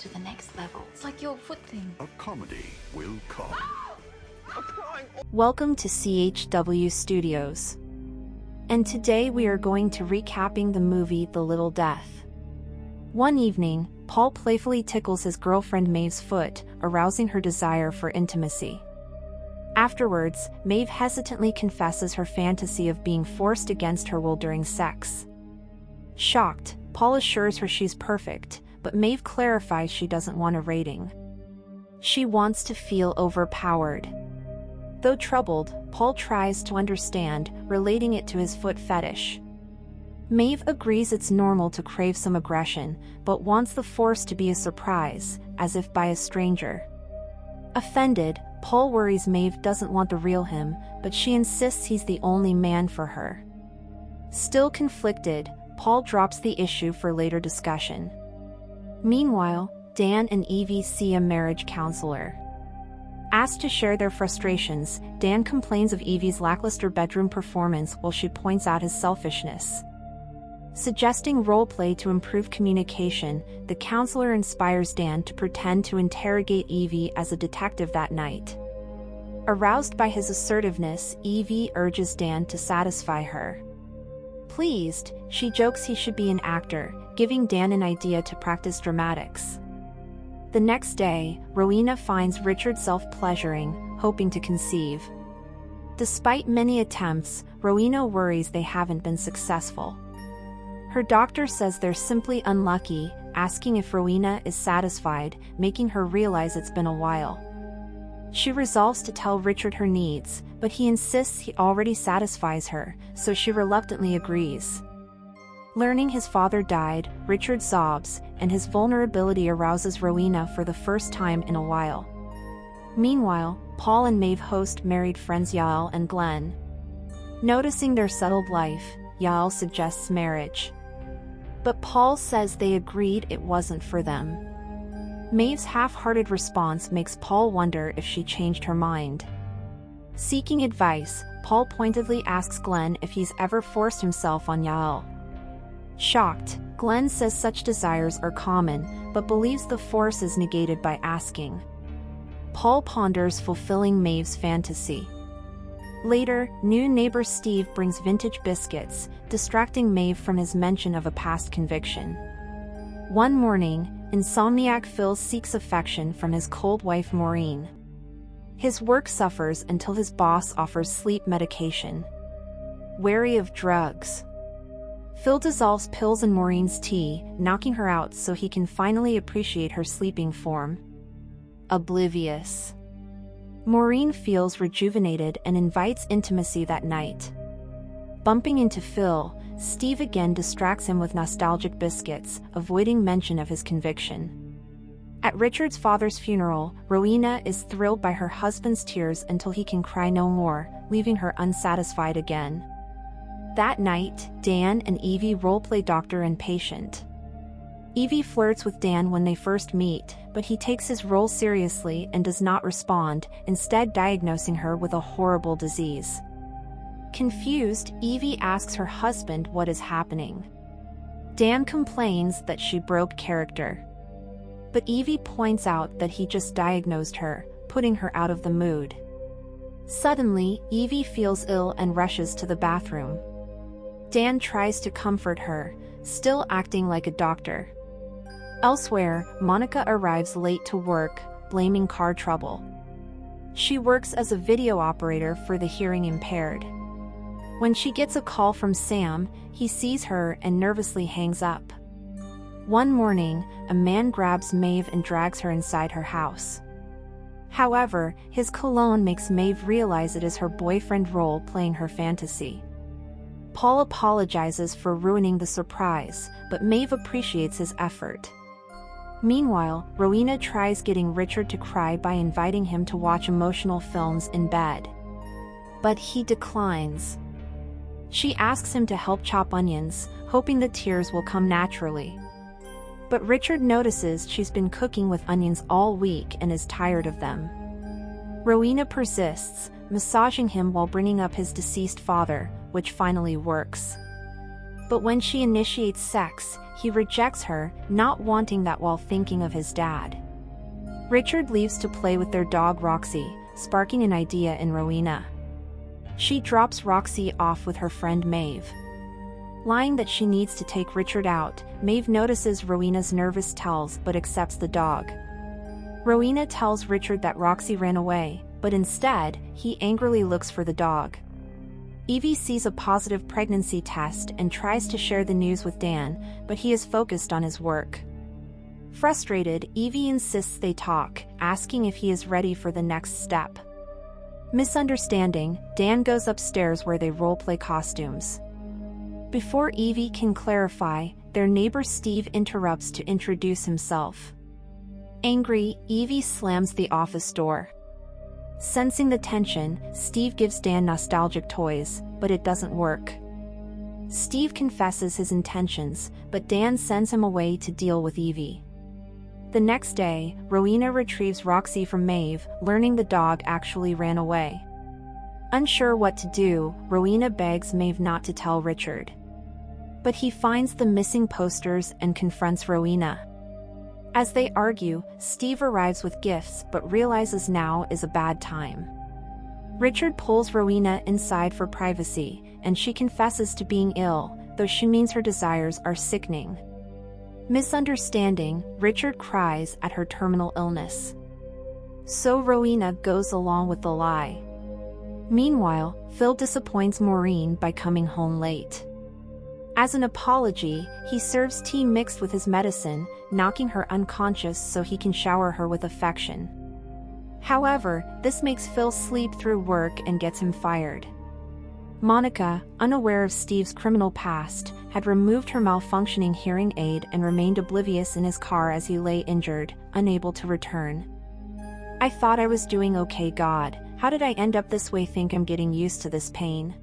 to the next level. It's like your foot thing. A comedy will come. Welcome to CHW Studios. And today we are going to recapping the movie The Little Death. One evening, Paul playfully tickles his girlfriend Maeve's foot, arousing her desire for intimacy. Afterwards, Maeve hesitantly confesses her fantasy of being forced against her will during sex. Shocked, Paul assures her she's perfect, but Maeve clarifies she doesn't want a rating. She wants to feel overpowered. Though troubled, Paul tries to understand, relating it to his foot fetish. Maeve agrees it's normal to crave some aggression, but wants the force to be a surprise, as if by a stranger. Offended, Paul worries Maeve doesn't want the real him, but she insists he's the only man for her. Still conflicted, Paul drops the issue for later discussion. Meanwhile, Dan and Evie see a marriage counselor. Asked to share their frustrations, Dan complains of Evie's lackluster bedroom performance while she points out his selfishness. Suggesting roleplay to improve communication, the counselor inspires Dan to pretend to interrogate Evie as a detective that night. Aroused by his assertiveness, Evie urges Dan to satisfy her. Pleased, she jokes he should be an actor, giving Dan an idea to practice dramatics. The next day, Rowena finds Richard self-pleasuring, hoping to conceive. Despite many attempts, Rowena worries they haven't been successful. Her doctor says they're simply unlucky, asking if Rowena is satisfied, making her realize it's been a while. She resolves to tell Richard her needs, but he insists he already satisfies her, so she reluctantly agrees. Learning his father died, Richard sobs, and his vulnerability arouses Rowena for the first time in a while. Meanwhile, Paul and Maeve host married friends Yael and Glenn. Noticing their settled life, Yael suggests marriage. But Paul says they agreed it wasn't for them. Maeve's half-hearted response makes Paul wonder if she changed her mind. Seeking advice, Paul pointedly asks Glenn if he's ever forced himself on Yael. Shocked, Glenn says such desires are common, but believes the force is negated by asking. Paul ponders fulfilling Maeve's fantasy. Later, new neighbor Steve brings vintage biscuits, distracting Maeve from his mention of a past conviction. One morning, insomniac Phil seeks affection from his cold wife Maureen. His work suffers until his boss offers sleep medication. Wary of drugs, Phil dissolves pills in Maureen's tea, knocking her out so he can finally appreciate her sleeping form. Oblivious, Maureen feels rejuvenated and invites intimacy that night. Bumping into Phil, Steve again distracts him with nostalgic biscuits, avoiding mention of his conviction. At Richard's father's funeral, Rowena is thrilled by her husband's tears until he can cry no more, leaving her unsatisfied again. That night, Dan and Evie roleplay doctor and patient. Evie flirts with Dan when they first meet, but he takes his role seriously and does not respond, instead diagnosing her with a horrible disease. Confused, Evie asks her husband what is happening. Dan complains that she broke character. But Evie points out that he just diagnosed her, putting her out of the mood. Suddenly, Evie feels ill and rushes to the bathroom. Dan tries to comfort her, still acting like a doctor. Elsewhere, Monica arrives late to work, blaming car trouble. She works as a video operator for the hearing impaired. When she gets a call from Sam, he sees her and nervously hangs up. One morning, a man grabs Maeve and drags her inside her house. However, his cologne makes Maeve realize it is her boyfriend role playing her fantasy. Paul apologizes for ruining the surprise, but Maeve appreciates his effort. Meanwhile, Rowena tries getting Richard to cry by inviting him to watch emotional films in bed. But he declines. She asks him to help chop onions, hoping the tears will come naturally. But Richard notices she's been cooking with onions all week and is tired of them. Rowena persists, massaging him while bringing up his deceased father, which finally works. But when she initiates sex, he rejects her, not wanting that while thinking of his dad. Richard leaves to play with their dog Roxy, sparking an idea in Rowena. She drops Roxy off with her friend Maeve. Lying that she needs to take Richard out, Maeve notices Rowena's nervous tells but accepts the dog. Rowena tells Richard that Roxy ran away, but instead, he angrily looks for the dog. Evie sees a positive pregnancy test and tries to share the news with Dan, but he is focused on his work. Frustrated, Evie insists they talk, asking if he is ready for the next step. Misunderstanding, Dan goes upstairs where they roleplay costumes. Before Evie can clarify, their neighbor Steve interrupts to introduce himself. Angry, Evie slams the office door. Sensing the tension, Steve gives Dan nostalgic toys, but it doesn't work. Steve confesses his intentions, but Dan sends him away to deal with Evie. The next day, Rowena retrieves Roxy from Maeve, learning the dog actually ran away. Unsure what to do, Rowena begs Maeve not to tell Richard. But he finds the missing posters and confronts Rowena. As they argue, Steve arrives with gifts but realizes now is a bad time. Richard pulls Rowena inside for privacy, and she confesses to being ill, though she means her desires are sickening. Misunderstanding, Richard cries at her terminal illness. So Rowena goes along with the lie. Meanwhile, Phil disappoints Maureen by coming home late. As an apology, he serves tea mixed with his medicine, knocking her unconscious so he can shower her with affection. However, this makes Phil sleep through work and gets him fired. Monica, unaware of Steve's criminal past, had removed her malfunctioning hearing aid and remained oblivious in his car as he lay injured, unable to return. "I thought I was doing okay, God. How did I end up this way? Think I'm getting used to this pain."